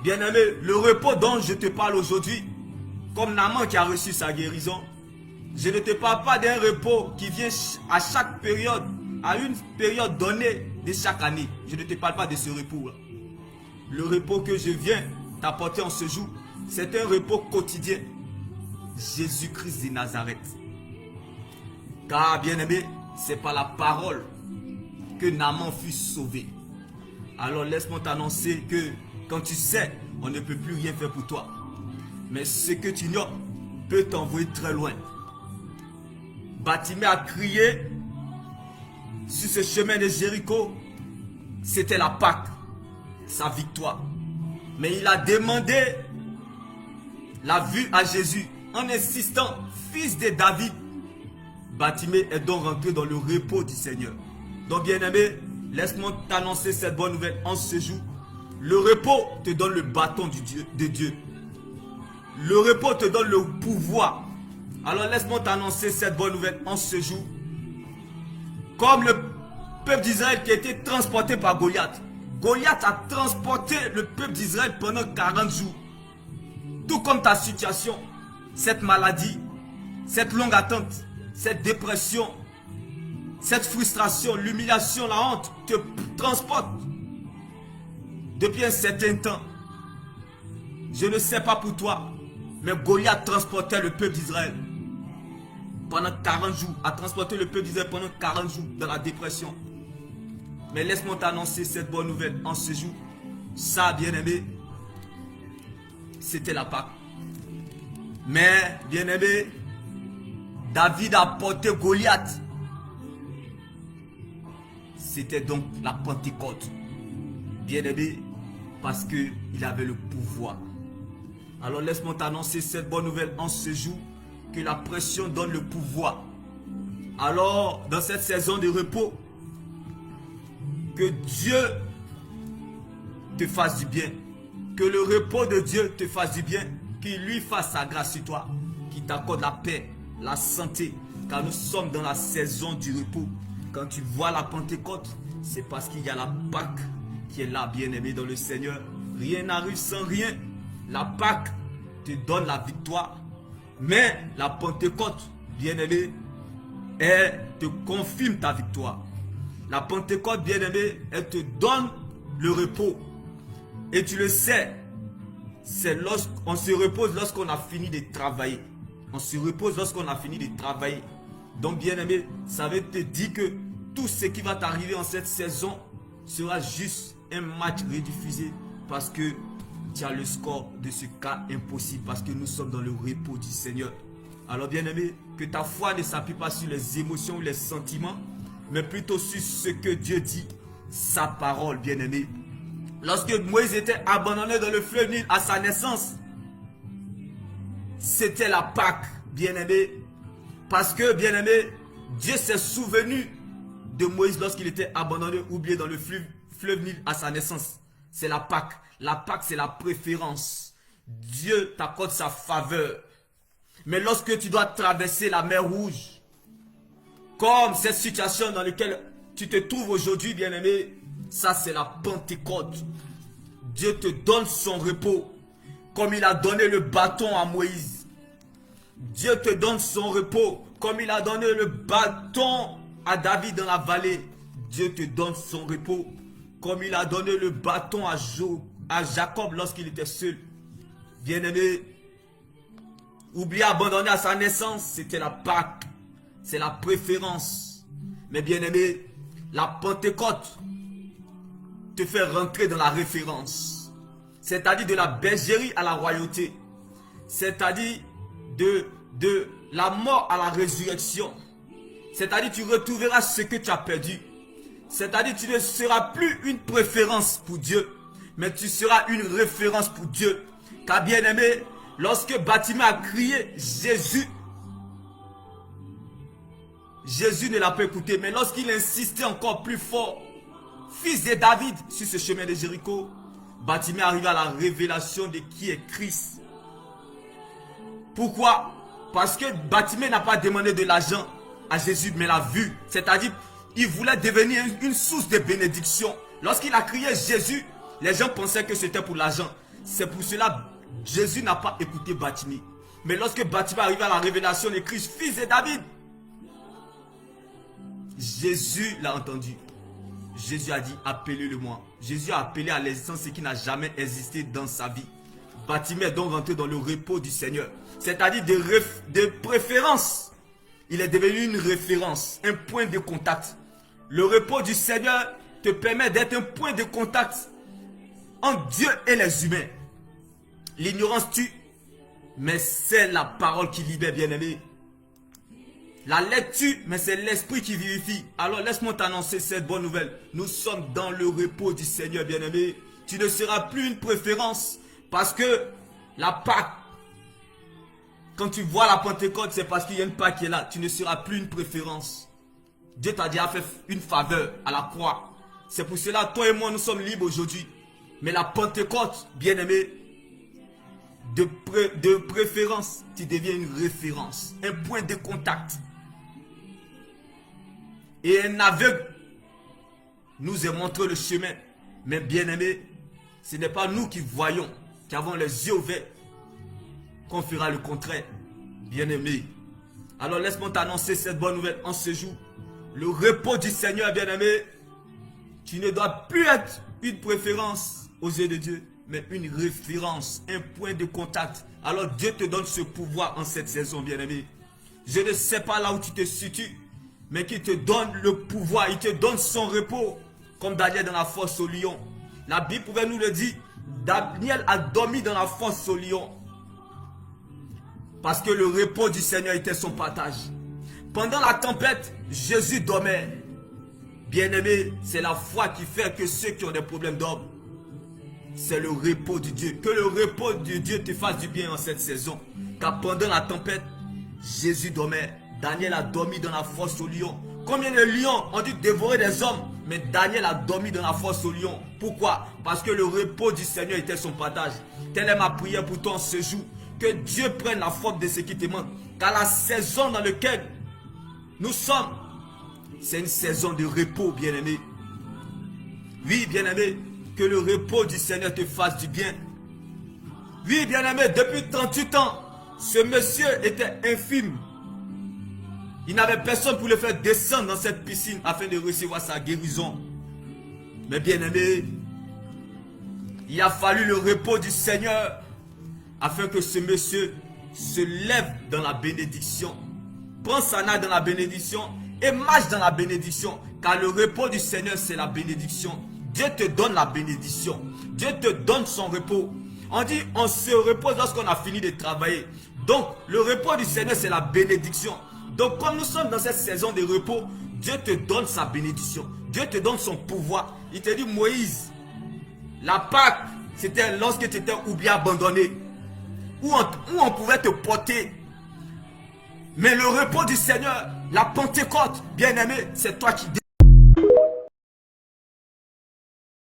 Bien-aimé, le repos dont je te parle aujourd'hui, comme Naaman qui a reçu sa guérison, je ne te parle pas d'un repos qui vient à chaque période, à une période donnée de chaque année. Je ne te parle pas de ce repos-là. Le repos que je viens t'apporter en ce jour, c'est un repos quotidien. Jésus-Christ de Nazareth. Car, bien-aimé, c'est par la parole que Naaman fut sauvé. Alors laisse-moi t'annoncer que quand tu sais, on ne peut plus rien faire pour toi. Mais ce que tu ignores peut t'envoyer très loin. Bartimée a crié sur ce chemin de Jéricho. C'était la Pâque, sa victoire. Mais il a demandé la vue à Jésus en insistant, fils de David. Bartimée est donc rentré dans le repos du Seigneur. Donc bien-aimé, laisse-moi t'annoncer cette bonne nouvelle en ce jour. Le repos te donne le bâton de Dieu. Le repos te donne le pouvoir. Alors laisse-moi t'annoncer cette bonne nouvelle en ce jour. Comme le peuple d'Israël qui a été transporté par Goliath. Goliath a transporté le peuple d'Israël pendant 40 jours. Tout comme ta situation, cette maladie, cette longue attente, cette dépression, cette frustration, l'humiliation, la honte te transporte depuis un certain temps. Je ne sais pas pour toi, mais Goliath transportait le peuple d'Israël pendant 40 jours, a transporté le peuple d'Israël pendant 40 jours dans la dépression. Mais laisse-moi t'annoncer cette bonne nouvelle en ce jour. Ça, bien-aimé, c'était la Pâque. Mais, bien-aimé, David a porté Goliath. C'était donc la Pentecôte. Bien-aimé, parce qu'il avait le pouvoir. Alors laisse-moi t'annoncer cette bonne nouvelle en ce jour, que la pression donne le pouvoir. Alors, dans cette saison de repos, que Dieu te fasse du bien. Que le repos de Dieu te fasse du bien. Qu'il lui fasse sa grâce sur toi. Qu'il t'accorde la paix, la santé. Car nous sommes dans la saison du repos. Quand tu vois la Pentecôte, c'est parce qu'il y a la Pâque qui est là, bien-aimé dans le Seigneur. Rien n'arrive sans rien. La Pâque te donne la victoire. Mais la Pentecôte, bien-aimé, elle te confirme ta victoire. La Pentecôte, bien-aimé, elle te donne le repos. Et tu le sais, c'est lorsqu'on se repose lorsqu'on a fini de travailler. On se repose lorsqu'on a fini de travailler. Donc, bien-aimé, ça veut te dire que tout ce qui va t'arriver en cette saison sera juste un match rediffusé parce que tu as le score de ce cas impossible, parce que nous sommes dans le repos du Seigneur. Alors, bien-aimé, que ta foi ne s'appuie pas sur les émotions ou les sentiments, mais plutôt sur ce que Dieu dit, sa parole, bien-aimé. Lorsque Moïse était abandonné dans le fleuve Nil à sa naissance, c'était la Pâque, bien-aimé. Parce que, bien-aimé, Dieu s'est souvenu de Moïse lorsqu'il était abandonné, oublié dans le fleuve Nil à sa naissance. C'est la Pâque. La Pâque, c'est la préférence. Dieu t'accorde sa faveur. Mais lorsque tu dois traverser la mer Rouge, comme cette situation dans laquelle tu te trouves aujourd'hui, bien-aimé, ça c'est la Pentecôte. Dieu te donne son repos, comme il a donné le bâton à Moïse. Dieu te donne son repos, comme il a donné le bâton à David dans la vallée. Dieu te donne son repos, comme il a donné le bâton à Jacob lorsqu'il était seul. Bien-aimé, oublié, abandonné à sa naissance, c'était la Pâque. C'est la préférence. Mais bien-aimé, la Pentecôte te fait rentrer dans la référence. C'est-à-dire de la bergerie à la royauté. C'est-à-dire de la mort à la résurrection. C'est-à-dire tu retrouveras ce que tu as perdu. C'est-à-dire tu ne seras plus une préférence pour Dieu, mais tu seras une référence pour Dieu. Car bien-aimé, lorsque Bartimée a crié Jésus, Jésus ne l'a pas écouté, mais lorsqu'il insistait encore plus fort, fils de David, sur ce chemin de Jéricho, Bartimée arrive à la révélation de qui est Christ. Pourquoi? Parce que Bartimée n'a pas demandé de l'argent à Jésus, mais l'a vu. C'est-à-dire, il voulait devenir une source de bénédiction. Lorsqu'il a crié Jésus, les gens pensaient que c'était pour l'argent. C'est pour cela que Jésus n'a pas écouté Bartimée. Mais lorsque Bartimée arrive à la révélation de Christ, fils de David, Jésus l'a entendu. Jésus a dit, appelez-le moi. Jésus a appelé à l'existence ce qui n'a jamais existé dans sa vie. Bartimée est donc rentré dans le repos du Seigneur. C'est-à-dire de préférence. Il est devenu une référence, un point de contact. Le repos du Seigneur te permet d'être un point de contact entre Dieu et les humains. L'ignorance tue, mais c'est la parole qui libère, bien-aimé. La lettre tue, mais c'est l'esprit qui vivifie. Alors laisse-moi t'annoncer cette bonne nouvelle. Nous sommes dans le repos du Seigneur, bien-aimé. Tu ne seras plus une préférence. Parce que la Pâque, quand tu vois la Pentecôte, c'est parce qu'il y a une Pâque qui est là. Tu ne seras plus une préférence. Dieu t'a déjà fait une faveur à la croix. C'est pour cela, toi et moi, nous sommes libres aujourd'hui. Mais la Pentecôte, bien-aimé, de préférence, tu deviens une référence. Un point de contact. Et un aveugle nous a montré le chemin. Mais bien-aimé, ce n'est pas nous qui voyons, qui avons les yeux ouverts, qu'on fera le contraire. Bien-aimé. Alors laisse-moi t'annoncer cette bonne nouvelle en ce jour. Le repos du Seigneur, bien-aimé, tu ne dois plus être une préférence aux yeux de Dieu, mais une référence, un point de contact. Alors Dieu te donne ce pouvoir en cette saison, bien-aimé. Je ne sais pas là où tu te situes, mais qu'il te donne le pouvoir, il te donne son repos, comme Daniel dans la fosse au lion. La Bible pouvait nous le dire, Daniel a dormi dans la fosse au lion, parce que le repos du Seigneur était son partage. Pendant la tempête, Jésus dormait. Bien-aimé, c'est la foi qui fait que ceux qui ont des problèmes dorment. C'est le repos de Dieu. Que le repos de Dieu te fasse du bien en cette saison. Car pendant la tempête, Jésus dormait. Daniel a dormi dans la fosse au lion. Combien de lions ont dû dévorer des hommes? Mais Daniel a dormi dans la fosse au lion. Pourquoi? Parce que le repos du Seigneur était son partage. Telle est ma prière pour toi en ce jour. Que Dieu prenne la forme de ce qui te manque. Car la saison dans laquelle nous sommes, c'est une saison de repos, bien-aimé. Oui, bien-aimé, que le repos du Seigneur te fasse du bien. Oui, bien-aimé, depuis 38 ans, ce monsieur était infime. Il n'avait personne pour le faire descendre dans cette piscine afin de recevoir sa guérison. Mais bien-aimé, il a fallu le repos du Seigneur afin que ce monsieur se lève dans la bénédiction. Prends sa nappe dans la bénédiction et marche dans la bénédiction. Car le repos du Seigneur, c'est la bénédiction. Dieu te donne la bénédiction. Dieu te donne son repos. On dit, on se repose lorsqu'on a fini de travailler. Donc, le repos du Seigneur, c'est la bénédiction. Donc, comme nous sommes dans cette saison de repos, Dieu te donne sa bénédiction. Dieu te donne son pouvoir. Il te dit, Moïse, la Pâque, c'était lorsque tu étais oublié, abandonné. Où on pouvait te porter. Mais le repos du Seigneur, la Pentecôte, bien-aimé, c'est toi qui